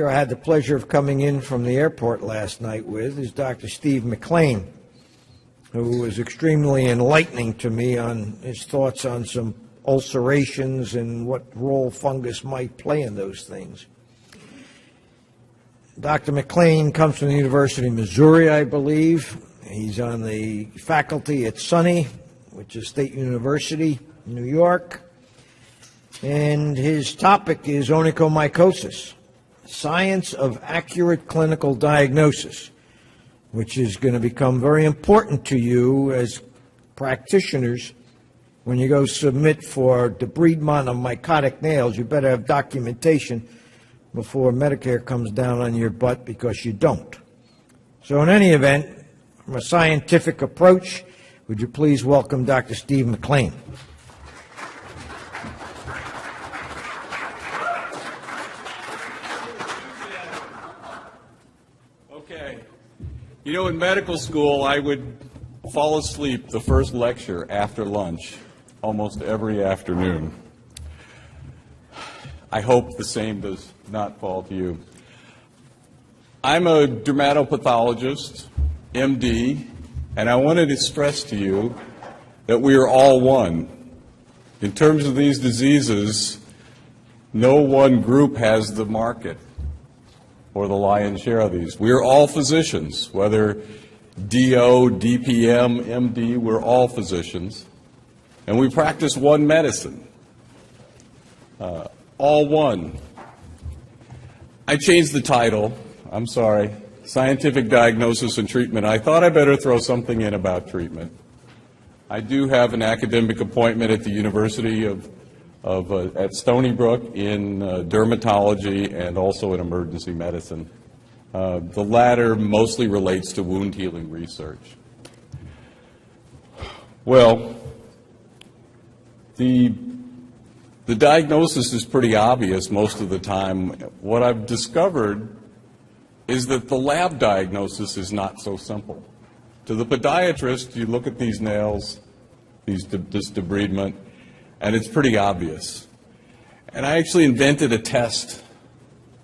I had the pleasure of coming in from the airport last night with is Dr. Steve McLean, who was extremely enlightening to me on his thoughts on some ulcerations and what role fungus might play in those things. Dr. McLean comes from the University of Missouri, I believe. He's on the faculty at SUNY, which is State University, New York. And his topic is onychomycosis, science of accurate clinical diagnosis, which is going to become very important to you as practitioners. When you go submit for debridement of mycotic nails, you better have documentation before Medicare comes down on your butt, because you don't. So in any event, from a scientific approach, would you please welcome Dr. Steve McLean. Okay. You know, in medical school, I would fall asleep the first lecture after lunch almost every afternoon. I hope the same does not fall to you. I'm a dermatopathologist, MD, and I wanted to stress to you that we are all one. In terms of these diseases, no one group has the market or the lion's share of these. We are all physicians, whether DO, DPM, MD, we're all physicians. And we practice one medicine, all one. I changed the title, I'm sorry, Scientific Diagnosis and Treatment. I thought I better throw something in about treatment. I do have an academic appointment at the University at Stony Brook in dermatology and also in emergency medicine. The latter mostly relates to wound healing research. Well, the diagnosis is pretty obvious most of the time. What I've discovered is that the lab diagnosis is not so simple. To the podiatrist, you look at these nails, this debridement, and it's pretty obvious. And I actually invented a test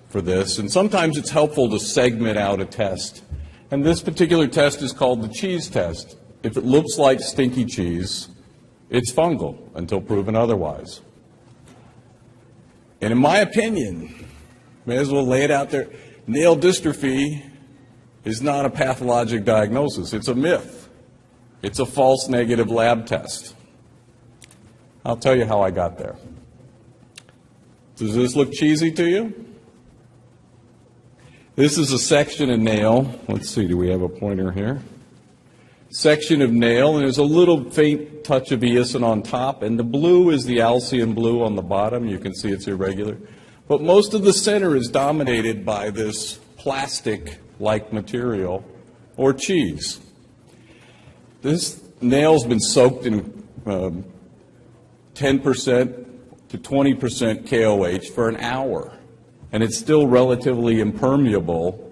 for this, and sometimes it's helpful to segment out a test. And this particular test is called the cheese test. If it looks like stinky cheese, it's fungal until proven otherwise. And in my opinion, may as well lay it out there, nail dystrophy is not a pathologic diagnosis. It's a myth. It's a false negative lab test. I'll tell you how I got there. Does this look cheesy to you? This is a section of nail. Let's see, do we have a pointer here? Section of nail, and there's a little faint touch of eosin on top, and the blue is the Alcian blue on the bottom. You can see it's irregular. But most of the center is dominated by this plastic-like material, or cheese. This nail's been soaked in 10% to 20% KOH for an hour, and it's still relatively impermeable.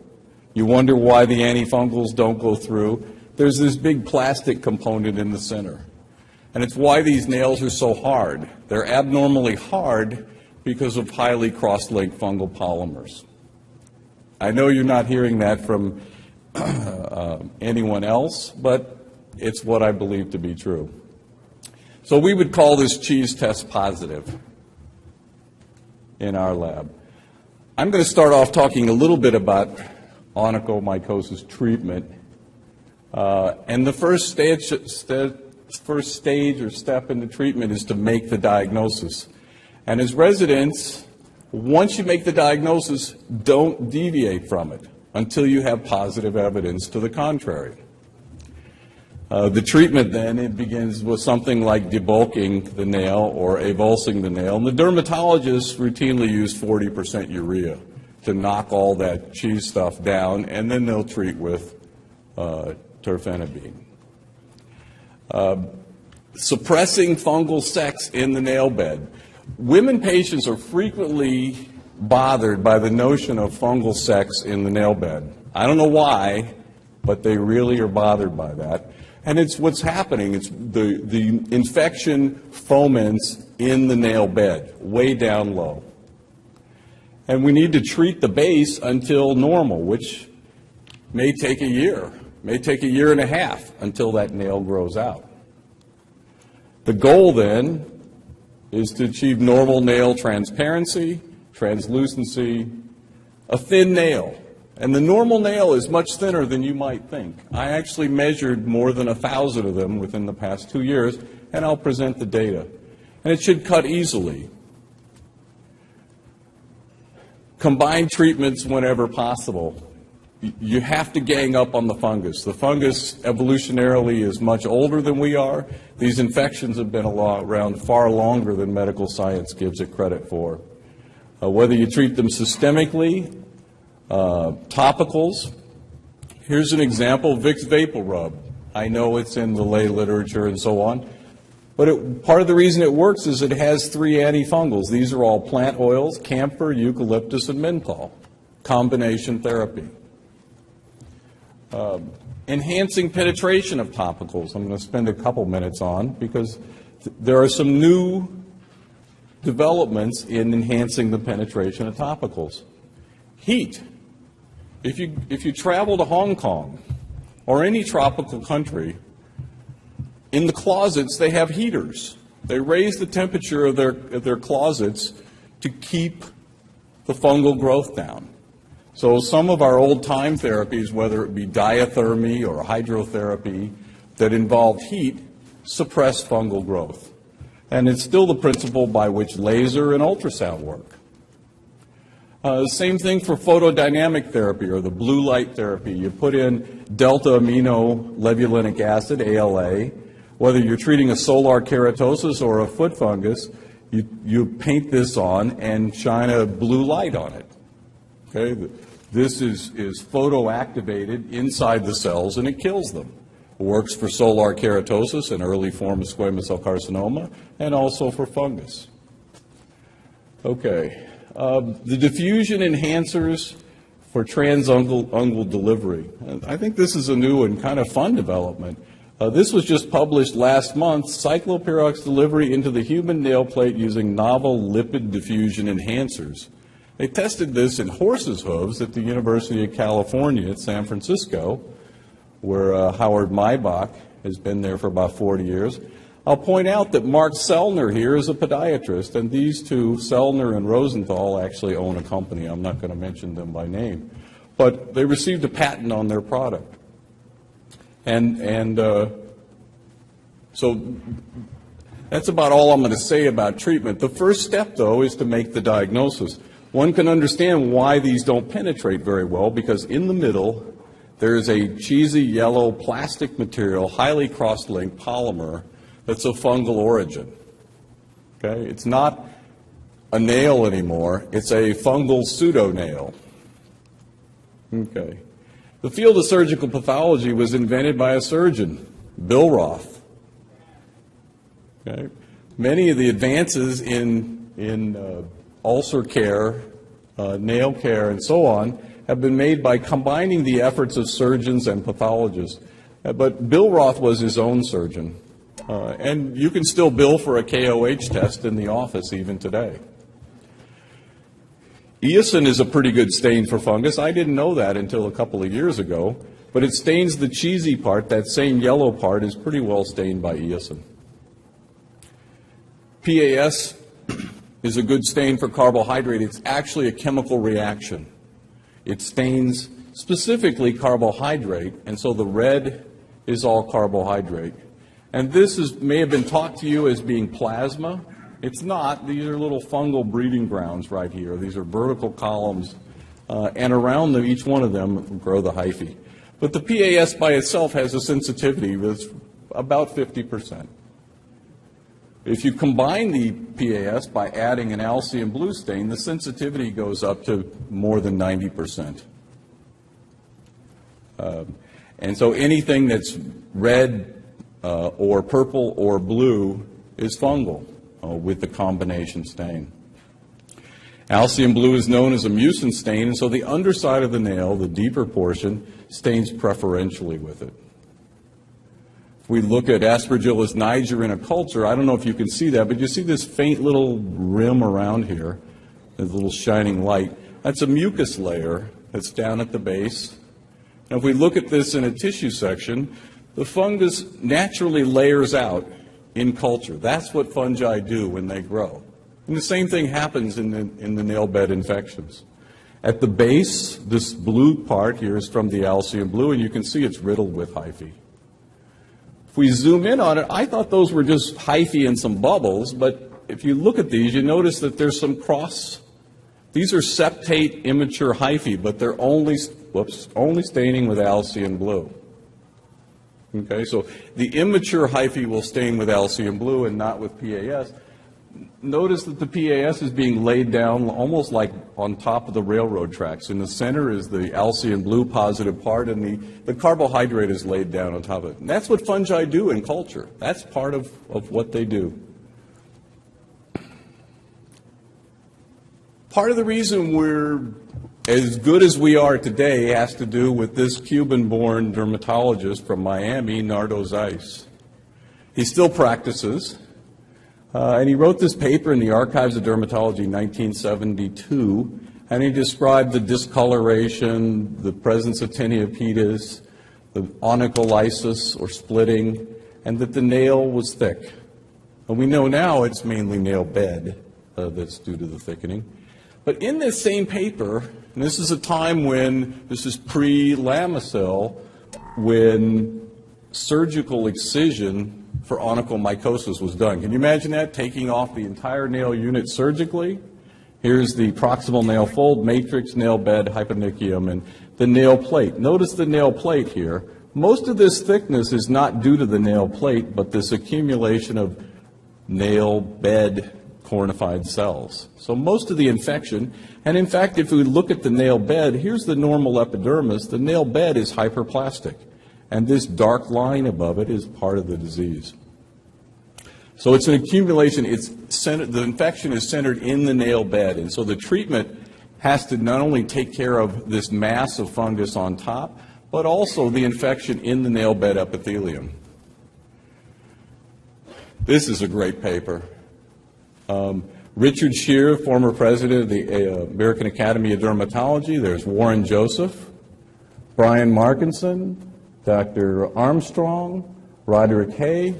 You wonder why the antifungals don't go through. There's this big plastic component in the center, and it's why these nails are so hard. They're abnormally hard because of highly cross-linked fungal polymers. I know you're not hearing that from anyone else, but it's what I believe to be true. So we would call this cheese test positive in our lab. I'm going to start off talking a little bit about onychomycosis treatment. And the first stage or step in the treatment is to make the diagnosis. And as residents, once you make the diagnosis, don't deviate from it until you have positive evidence to the contrary. The treatment then, it begins with something like debulking the nail or avulsing the nail. And the dermatologists routinely use 40% urea to knock all that cheese stuff down, and then they'll treat with terfenadine. Suppressing fungal sex in the nail bed. Women patients are frequently bothered by the notion of fungal sex in the nail bed. I don't know why, but they really are bothered by that. And it's what's happening. It's the infection foments in the nail bed, way down low. And we need to treat the base until normal, which may take a year, may take a year and a half until that nail grows out. The goal then is to achieve normal nail transparency, translucency, a thin nail. And the normal nail is much thinner than you might think. I actually measured more than 1,000 of them within the past 2 years, and I'll present the data. And it should cut easily. Combine treatments whenever possible. You have to gang up on the fungus. The fungus evolutionarily is much older than we are. These infections have been around far longer than medical science gives it credit for. Whether you treat them systemically, topicals. Here's an example, Vicks Vapor Rub. I know it's in the lay literature and so on, but part of the reason it works is it has 3 antifungals. These are all plant oils, camphor, eucalyptus, and menthol. Combination therapy. Enhancing penetration of topicals. I'm going to spend a couple minutes on because there are some new developments in enhancing the penetration of topicals. Heat. If you travel to Hong Kong or any tropical country, in the closets they have heaters. They raise the temperature of their closets to keep the fungal growth down. So some of our old-time therapies, whether it be diathermy or hydrotherapy, that involved heat, suppress fungal growth. And it's still the principle by which laser and ultrasound work. Same thing for photodynamic therapy or the blue light therapy. You put in delta amino levulinic acid, ALA. Whether you're treating a solar keratosis or a foot fungus, you paint this on and shine a blue light on it. Okay? This is photoactivated inside the cells and it kills them. It works for solar keratosis, an early form of squamous cell carcinoma, and also for fungus. Okay. The diffusion enhancers for transungual delivery. I think this is a new and kind of fun development. This was just published last month, cycloperox delivery into the human nail plate using novel lipid diffusion enhancers. They tested this in horses' hooves at the University of California at San Francisco, where Howard Maibach has been there for about 40 years. I'll point out that Mark Sellner here is a podiatrist, and these two, Sellner and Rosenthal, actually own a company. I'm not going to mention them by name. But they received a patent on their product. And so that's about all I'm going to say about treatment. The first step, though, is to make the diagnosis. One can understand why these don't penetrate very well, because in the middle there is a cheesy yellow plastic material, highly cross-linked polymer, that's of fungal origin. Okay? It's not a nail anymore. It's a fungal pseudo-nail. Okay. The field of surgical pathology was invented by a surgeon, Bill Roth. Okay? Many of the advances in ulcer care, nail care, and so on have been made by combining the efforts of surgeons and pathologists. But Bill Roth was his own surgeon. And you can still bill for a KOH test in the office even today. Eosin is a pretty good stain for fungus. I didn't know that until a couple of years ago, but it stains the cheesy part. That same yellow part is pretty well stained by eosin. PAS is a good stain for carbohydrate. It's actually a chemical reaction. It stains specifically carbohydrate, and so the red is all carbohydrate. And this may have been taught to you as being plasma. It's not. These are little fungal breeding grounds right here. These are vertical columns, and around them, each one of them, grow the hyphae. But the PAS by itself has a sensitivity that's about 50%. If you combine the PAS by adding an alcium blue stain, the sensitivity goes up to more than 90%. And so anything that's red or purple or blue is fungal with the combination stain. Alcium blue is known as a mucin stain, and so the underside of the nail, the deeper portion, stains preferentially with it. If we look at Aspergillus niger in a culture, I don't know if you can see that, but you see this faint little rim around here. There's a little shining light. That's a mucus layer that's down at the base. Now, if we look at this in a tissue section, the fungus naturally layers out in culture. That's what fungi do when they grow. And the same thing happens in the nail bed infections. At the base, this blue part here is from the Alcium blue, and you can see it's riddled with hyphae. If we zoom in on it, I thought those were just hyphae and some bubbles, but if you look at these, you notice that there's some cross. These are septate immature hyphae, but they're only staining with Alcium blue. Okay, so the immature hyphae will stain with Alcium blue and not with PAS. Notice that the PAS is being laid down almost like on top of the railroad tracks. In the center is the Alcium blue positive part, and the carbohydrate is laid down on top of it. And that's what fungi do in culture. That's part of what they do. Part of the reason we're as good as we are today has to do with this Cuban-born dermatologist from Miami, Nardo Zeiss. He still practices. And he wrote this paper in the Archives of Dermatology in 1972, and he described the discoloration, the presence of tinea pedis, the onychomycosis or splitting, and that the nail was thick. And we know now it's mainly nail bed that's due to the thickening. But in this same paper, and this is a time when, this is pre-Lamisil, when surgical excision for onychomycosis was done. Can you imagine that? Taking off the entire nail unit surgically. Here's the proximal nail fold, matrix, nail bed, hyponychium, and the nail plate. Notice the nail plate here. Most of this thickness is not due to the nail plate, but this accumulation of nail bed cornified cells. So most of the infection, and in fact, if we look at the nail bed, here's the normal epidermis. The nail bed is hyperplastic. And this dark line above it is part of the disease. So it's an accumulation. The infection is centered in the nail bed, and so the treatment has to not only take care of this mass of fungus on top, but also the infection in the nail bed epithelium. This is a great paper. Richard Shear, former president of the American Academy of Dermatology. There's Warren Joseph, Brian Markinson, Dr. Armstrong, Roderick Hay,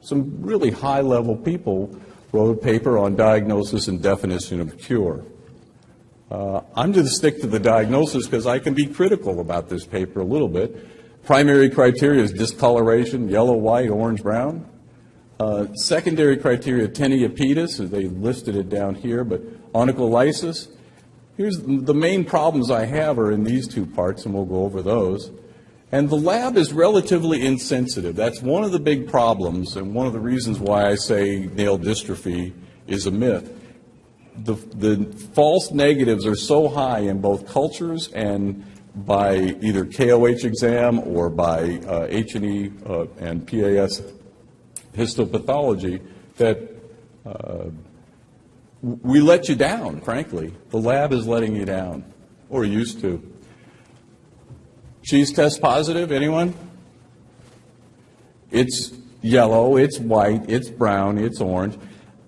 some really high-level people wrote a paper on diagnosis and definition of cure. I'm going to stick to the diagnosis because I can be critical about this paper a little bit. Primary criteria is discoloration, yellow, white, orange, brown. Secondary criteria, tinea pedis, as they listed it down here, but onychomycosis. Here's the main problems I have are in these two parts, and we'll go over those. And the lab is relatively insensitive. That's one of the big problems and one of the reasons why I say nail dystrophy is a myth. The false negatives are so high in both cultures and by either KOH exam or by H&E and PAS histopathology that we let you down, frankly. The lab is letting you down, or used to. Cheese test positive, anyone? It's yellow, it's white, it's brown, it's orange.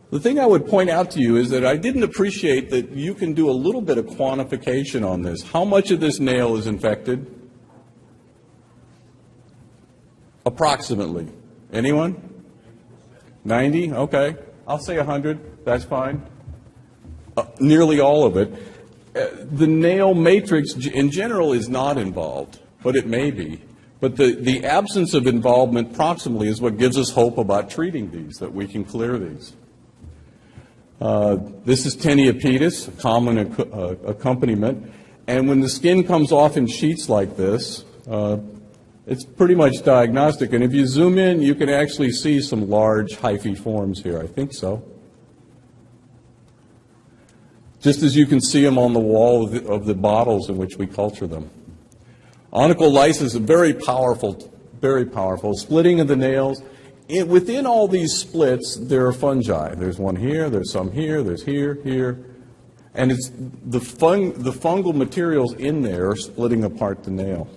The thing I would point out to you is that I didn't appreciate that you can do a little bit of quantification on this. How much of this nail is infected? Approximately. Anyone? 90? Okay. I'll say 100. That's fine. Nearly all of it. The nail matrix in general is not involved, but it may be. But the absence of involvement proximally is what gives us hope about treating these, that we can clear these. This is tinea pedis, a common accompaniment. And when the skin comes off in sheets like this, it's pretty much diagnostic. And if you zoom in, you can actually see some large hyphae forms here. I think so. Just as you can see them on the wall of the bottles in which we culture them. Onychomycosis is very powerful, very powerful. Splitting of the nails. Within all these splits, there are fungi. There's one here, there's some here, there's here. And it's the fungal materials in there are splitting apart the nail.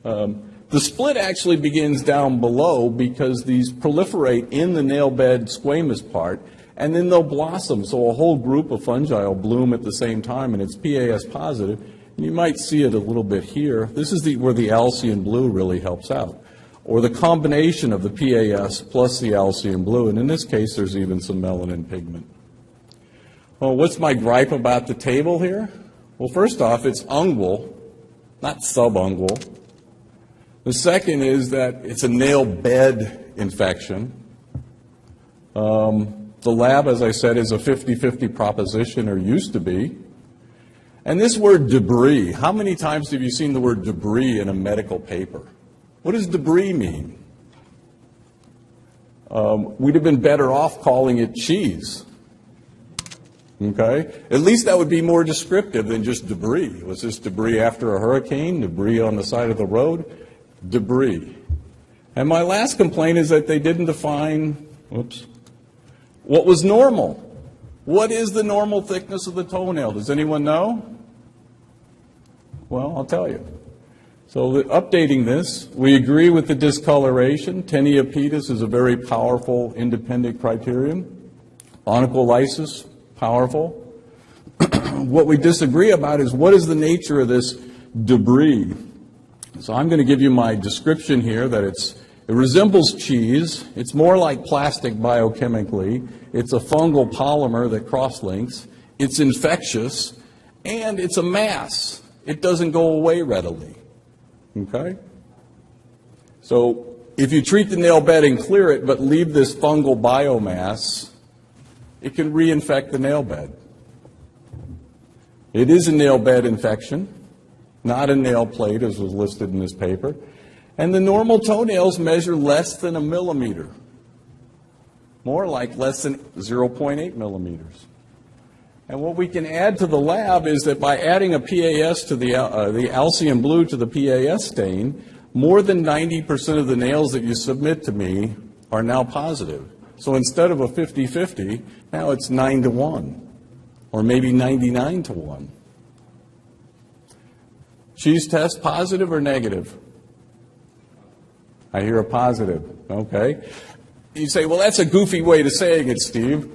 The split actually begins down below because these proliferate in the nail bed squamous part, and then they'll blossom. So a whole group of fungi will bloom at the same time, and it's PAS positive. And you might see it a little bit here. This is where the Alcyon blue really helps out, or the combination of the PAS plus the Alcyon blue, and in this case, there's even some melanin pigment. Well, what's my gripe about the table here? Well, first off, it's ungual, not subungual. The second is that it's a nail bed infection. The lab, as I said, is a 50-50 proposition, or used to be. And this word debris, how many times have you seen the word debris in a medical paper? What does debris mean? We'd have been better off calling it cheese. Okay? At least that would be more descriptive than just debris. Was this debris after a hurricane? Debris on the side of the road? Debris. And my last complaint is that they didn't define, what was normal. What is the normal thickness of the toenail? Does anyone know? Well, I'll tell you. So updating this, we agree with the discoloration. Tinea is a very powerful independent criterion. Onychomycosis, powerful. What we disagree about is what is the nature of this debris. So I'm going to give you my description here that it resembles cheese. It's more like plastic biochemically. It's a fungal polymer that cross-links. It's infectious, and it's a mass. It doesn't go away readily. Okay? So if you treat the nail bed and clear it, but leave this fungal biomass, it can reinfect the nail bed. It is a nail bed infection, not a nail plate, as was listed in this paper. And the normal toenails measure less than a millimeter, more like less than 0.8 millimeters. And what we can add to the lab is that by adding a PAS to the Alcyon blue to the PAS stain, more than 90% of the nails that you submit to me are now positive. So instead of a 50-50, now it's 9-1, or maybe 99-1. Cheese test, positive or negative? I hear a positive. Okay. You say, well, that's a goofy way to saying it, Steve.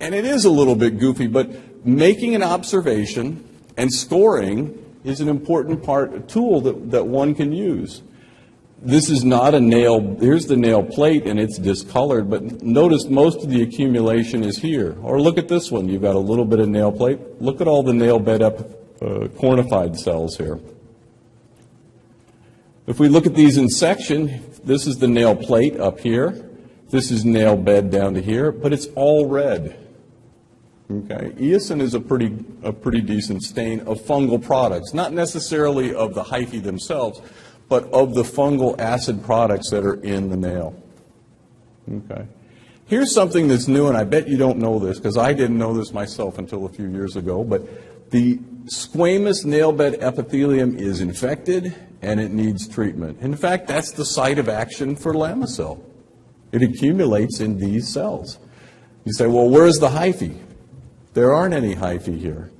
And it is a little bit goofy, but making an observation and scoring is an important a tool that one can use. This is not a nail. Here's the nail plate, and it's discolored, but notice most of the accumulation is here. Or look at this one. You've got a little bit of nail plate. Look at all the nail bed cornified cells here. If we look at these in section, this is the nail plate up here. This is nail bed down to here, but it's all red. Okay, eosin is a pretty decent stain of fungal products, not necessarily of the hyphae themselves, but of the fungal acid products that are in the nail. Okay. Here's something that's new, and I bet you don't know this, because I didn't know this myself until a few years ago, but the squamous nail bed epithelium is infected, and it needs treatment. In fact, that's the site of action for Lamisil. It accumulates in these cells. You say, well, where's the hyphae? There aren't any hyphae here.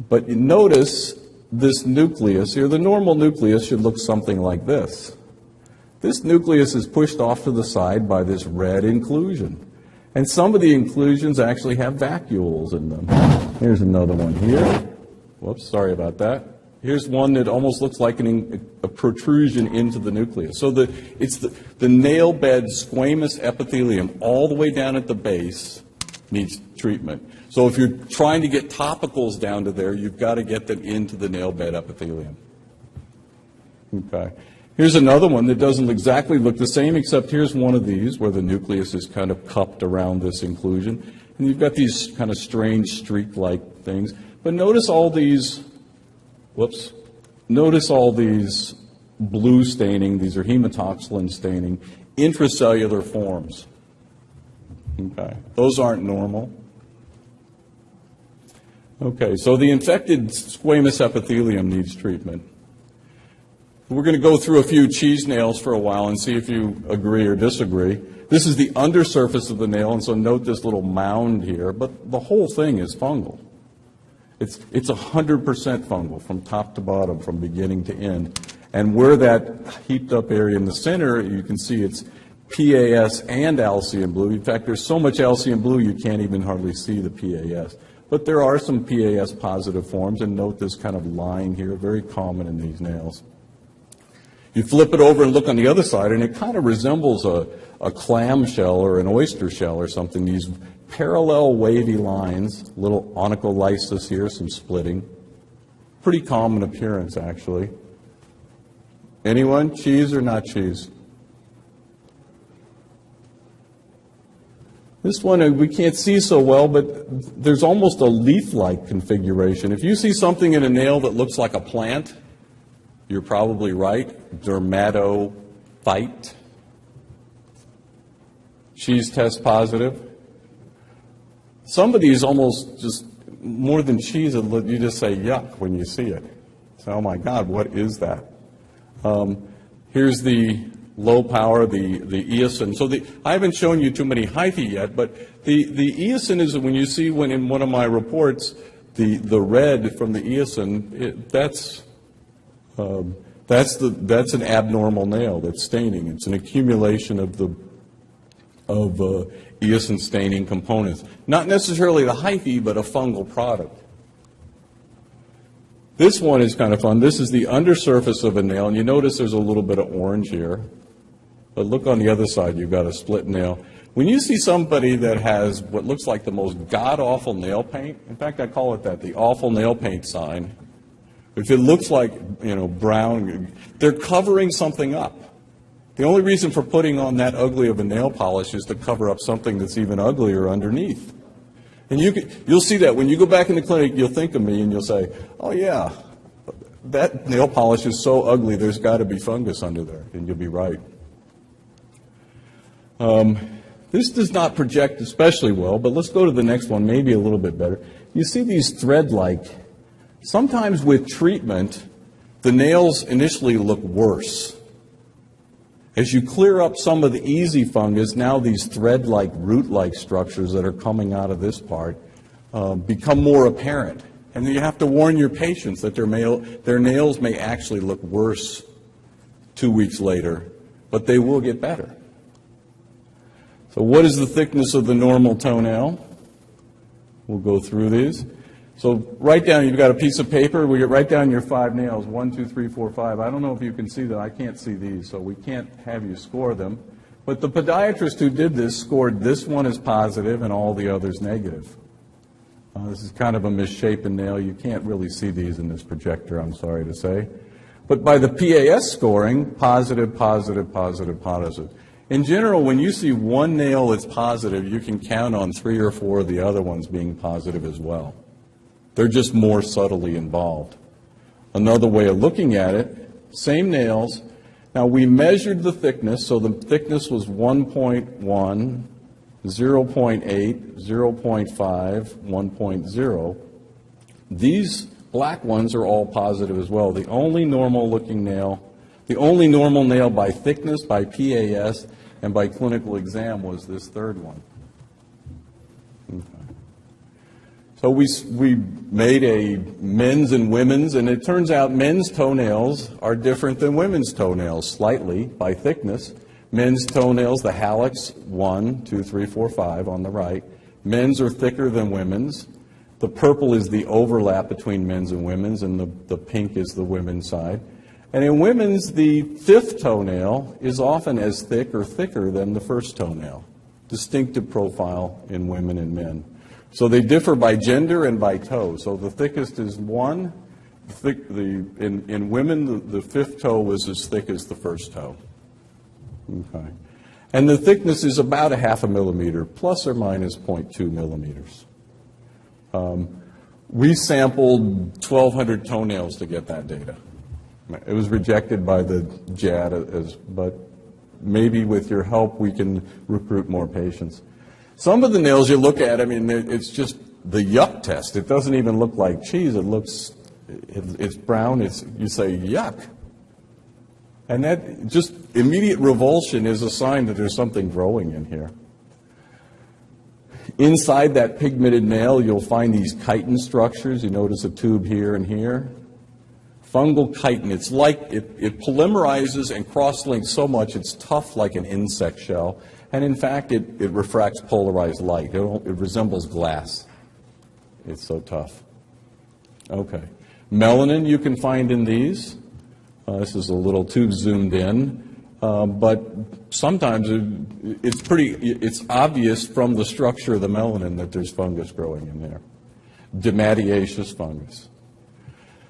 But you notice this nucleus here. The normal nucleus should look something like this. This nucleus is pushed off to the side by this red inclusion. And some of the inclusions actually have vacuoles in them. Here's another one here. Whoops, sorry about that. Here's one that almost looks like a protrusion into the nucleus. So it's the nail bed squamous epithelium all the way down at the base needs treatment. So if you're trying to get topicals down to there, you've got to get them into the nail bed epithelium. Okay. Here's another one that doesn't exactly look the same, except here's one of these where the nucleus is kind of cupped around this inclusion. And you've got these kind of strange streak-like things. But notice all these, notice all these blue staining, these are hematoxylin staining, intracellular forms. Okay. Those aren't normal. Okay, so the infected squamous epithelium needs treatment. We're going to go through a few cheese nails for a while and see if you agree or disagree. This is the undersurface of the nail, and so note this little mound here, but the whole thing is fungal. It's 100% fungal from top to bottom, from beginning to end. And where that heaped up area in the center, you can see it's PAS and Alcian blue. In fact, there's so much Alcian blue you can't even hardly see the PAS. But there are some PAS positive forms, and note this kind of line here, very common in these nails. You flip it over and look on the other side, and it kind of resembles a clam shell or an oyster shell or something. These parallel wavy lines, little onychomycosis here, some splitting. Pretty common appearance, actually. Anyone? Cheese or not cheese? This one we can't see so well, but there's almost a leaf-like configuration. If you see something in a nail that looks like a plant, you're probably right. Dermatophyte. Cheese test positive. Some of these almost just more than cheese, you just say yuck when you see it. So, oh my God, what is that? Here's the low power, the eosin. So I haven't shown you too many hyphae yet, but the eosin is when you see when in one of my reports the red from the eosin, that's an abnormal nail that's staining. It's an accumulation of eosin staining components. Not necessarily the hyphae, but a fungal product. This one is kind of fun. This is the undersurface of a nail, and you notice there's a little bit of orange here. But look on the other side, you've got a split nail. When you see somebody that has what looks like the most god-awful nail paint, in fact, I call it that, the awful nail paint sign. If it looks like, brown, they're covering something up. The only reason for putting on that ugly of a nail polish is to cover up something that's even uglier underneath. And you'll see that when you go back in the clinic, you'll think of me and you'll say, oh yeah, that nail polish is so ugly, there's got to be fungus under there, and you'll be right. This does not project especially well, but let's go to the next one, maybe a little bit better. You see these thread-like. Sometimes with treatment, the nails initially look worse. As you clear up some of the easy fungus, now these thread-like, root-like structures that are coming out of this part become more apparent. And then you have to warn your patients that their nails may actually look worse 2 weeks later, but they will get better. So what is the thickness of the normal toenail? We'll go through these. So write down, you've got a piece of paper, write down your 5 nails, 1, 2, 3, 4, 5. I don't know if you can see them. I can't see these, so we can't have you score them. But the podiatrist who did this scored this one as positive and all the others negative. This is kind of a misshapen nail. You can't really see these in this projector, I'm sorry to say. But by the PAS scoring, positive, positive, positive, positive. In general, when you see one nail that's positive, you can count on 3 or 4 of the other ones being positive as well. They're just more subtly involved. Another way of looking at it, same nails. Now we measured the thickness, so the thickness was 1.1, 0.8, 0.5, 1.0. These black ones are all positive as well. The only normal looking nail, the only normal nail by thickness, by PAS, and by clinical exam was this third one. Okay. So we made a men's and women's, and it turns out men's toenails are different than women's toenails slightly by thickness. Men's toenails, the hallux, 1, 2, 3, 4, 5 on the right. Men's are thicker than women's. The purple is the overlap between men's and women's, and the pink is the women's side. And in women's, the 5th toenail is often as thick or thicker than the 1st toenail. Distinctive profile in women and men. So they differ by gender and by toe. So the thickest is 1. In women, the 5th toe was as thick as the 1st toe. Okay. And the thickness is about 0.5 millimeter, plus or minus 0.2 millimeters. We sampled 1,200 toenails to get that data. It was rejected by the JAD, but maybe with your help we can recruit more patients. Some of the nails you look at, I mean, it's just the yuck test. It doesn't even look like cheese. It's brown. You say yuck. And that just immediate revulsion is a sign that there's something growing in here. Inside that pigmented nail, you'll find these chitin structures. You notice a tube here and here. Fungal chitin, it's like it polymerizes and cross-links so much it's tough like an insect shell. And in fact, it refracts polarized light. It resembles glass. It's so tough. Okay. Melanin you can find in these. This is a little too zoomed in. But sometimes it's obvious from the structure of the melanin that there's fungus growing in there. Dematiaceous fungus.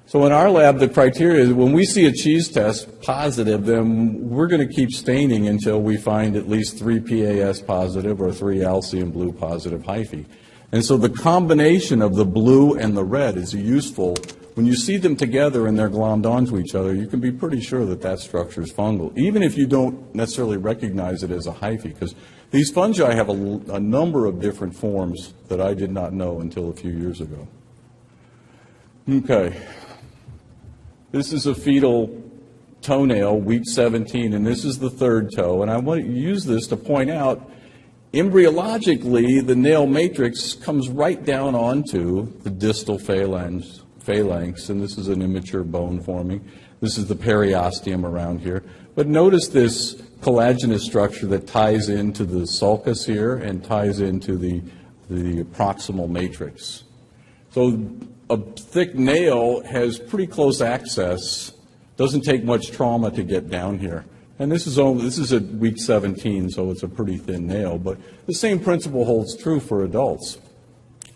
So in our lab, the criteria is when we see a cheese test positive, then we're going to keep staining until we find at least 3 PAS positive or 3 Alcium blue positive hyphae. And so the combination of the blue and the red is useful. When you see them together and they're glommed onto each other, you can be pretty sure that that structure is fungal, even if you don't necessarily recognize it as a hyphae, because these fungi have a number of different forms that I did not know until a few years ago. Okay. This is a fetal toenail, week 17, and this is the third toe. And I want to use this to point out, embryologically, the nail matrix comes right down onto the distal phalanx, and this is an immature bone forming. This is the periosteum around here. But notice this collagenous structure that ties into the sulcus here and ties into the proximal matrix. So a thick nail has pretty close access, doesn't take much trauma to get down here. And this is at week 17, so it's a pretty thin nail, but the same principle holds true for adults.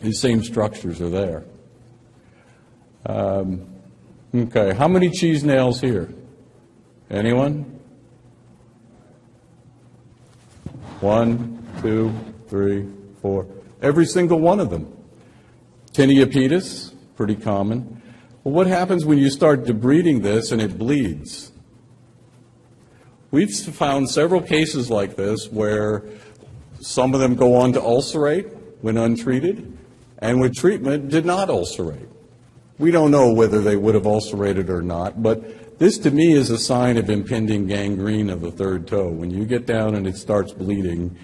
These same structures are there. Okay, how many cheese nails here? Anyone? 1, 2, 3, 4. Every single one of them. Tinea pretty common. Well, what happens when you start debriding this and it bleeds? We've found several cases like this where some of them go on to ulcerate when untreated, and with treatment did not ulcerate. We don't know whether they would have ulcerated or not, but this to me is a sign of impending gangrene of the third toe. When you get down and it starts bleeding,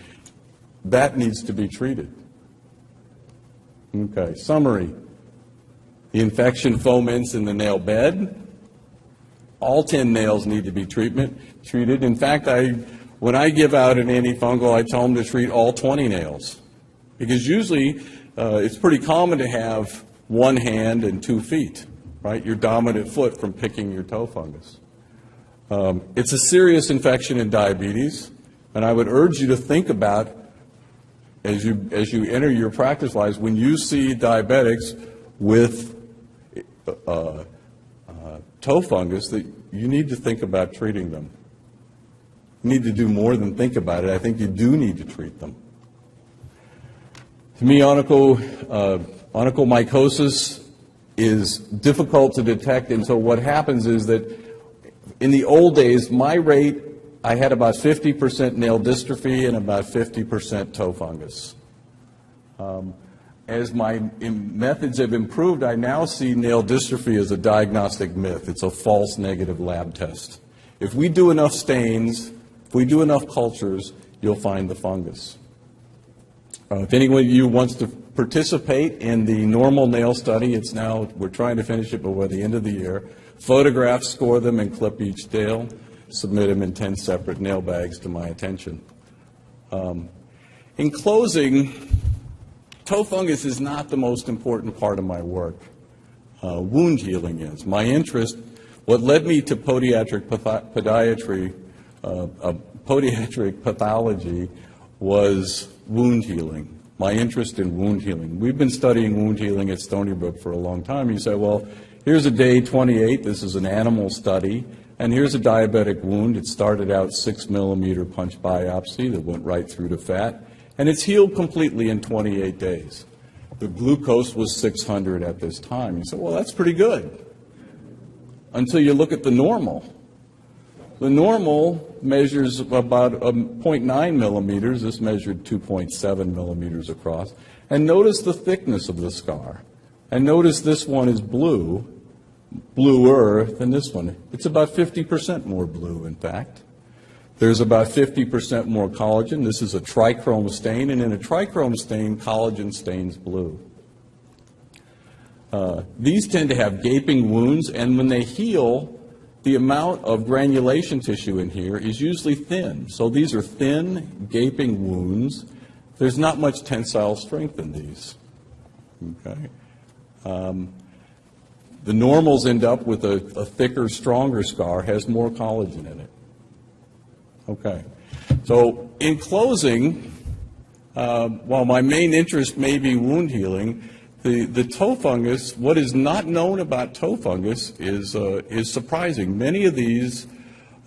that needs to be treated. Okay, summary. The infection foments in the nail bed. All 10 nails need to be treated. In fact, when I give out an antifungal, I tell them to treat all 20 nails. Because usually it's pretty common to have one hand and 2 feet, right? Your dominant foot from picking your toe fungus. It's a serious infection in diabetes, and I would urge you to think about, as you enter your practice lives, when you see diabetics with toe fungus, that you need to think about treating them. You need to do more than think about it. I think you do need to treat them. To me, onychomycosis is difficult to detect, and so what happens is that in the old days, my rate, I had about 50% nail dystrophy and about 50% toe fungus. As my methods have improved, I now see nail dystrophy as a diagnostic myth. It's a false negative lab test. If we do enough stains, if we do enough cultures, you'll find the fungus. If anyone of you wants to participate in the normal nail study, we're trying to finish it by the end of the year. Photograph, score them, and clip each nail. Submit them in 10 separate nail bags to my attention. In closing, toe fungus is not the most important part of my work. Wound healing is. My interest, what led me to podiatric pathology was wound healing, my interest in wound healing. We've been studying wound healing at Stony Brook for a long time. You say, well, here's a day 28, this is an animal study, and here's a diabetic wound. It started out 6 millimeter punch biopsy that went right through to fat, and it's healed completely in 28 days. The glucose was 600 at this time. You say, well, that's pretty good, until you look at the normal. The normal measures about 0.9 millimeters. This measured 2.7 millimeters across. And notice the thickness of the scar. And notice this one is bluer than this one. It's about 50% more blue, in fact. There's about 50% more collagen. This is a trichrome stain, and in a trichrome stain, collagen stains blue. These tend to have gaping wounds, and when they heal, the amount of granulation tissue in here is usually thin. So these are thin, gaping wounds. There's not much tensile strength in these. Okay. The normals end up with a thicker, stronger scar, has more collagen in it. Okay. So in closing, while my main interest may be wound healing, the toe fungus, what is not known about toe fungus is surprising. Many of these,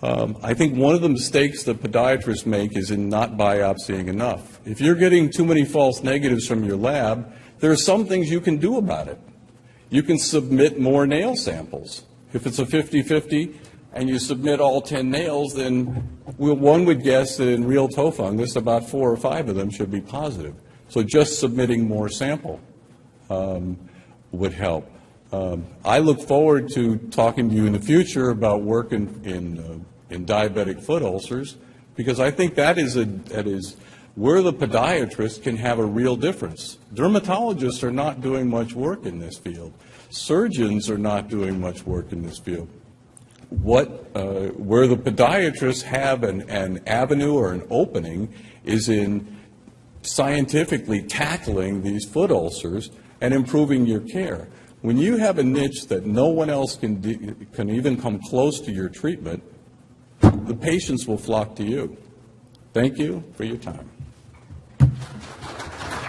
I think one of the mistakes that podiatrists make is in not biopsying enough. If you're getting too many false negatives from your lab, there are some things you can do about it. You can submit more nail samples. If it's a 50-50 and you submit all 10 nails, then one would guess that in real toe fungus, about 4 or 5 of them should be positive. So just submitting more sample would help. I look forward to talking to you in the future about work in diabetic foot ulcers, because I think that is where the podiatrist can have a real difference. Dermatologists are not doing much work in this field. Surgeons are not doing much work in this field. Where the podiatrists have an avenue or an opening is in scientifically tackling these foot ulcers and improving your care. When you have a niche that no one else can even come close to your treatment, the patients will flock to you. Thank you for your time.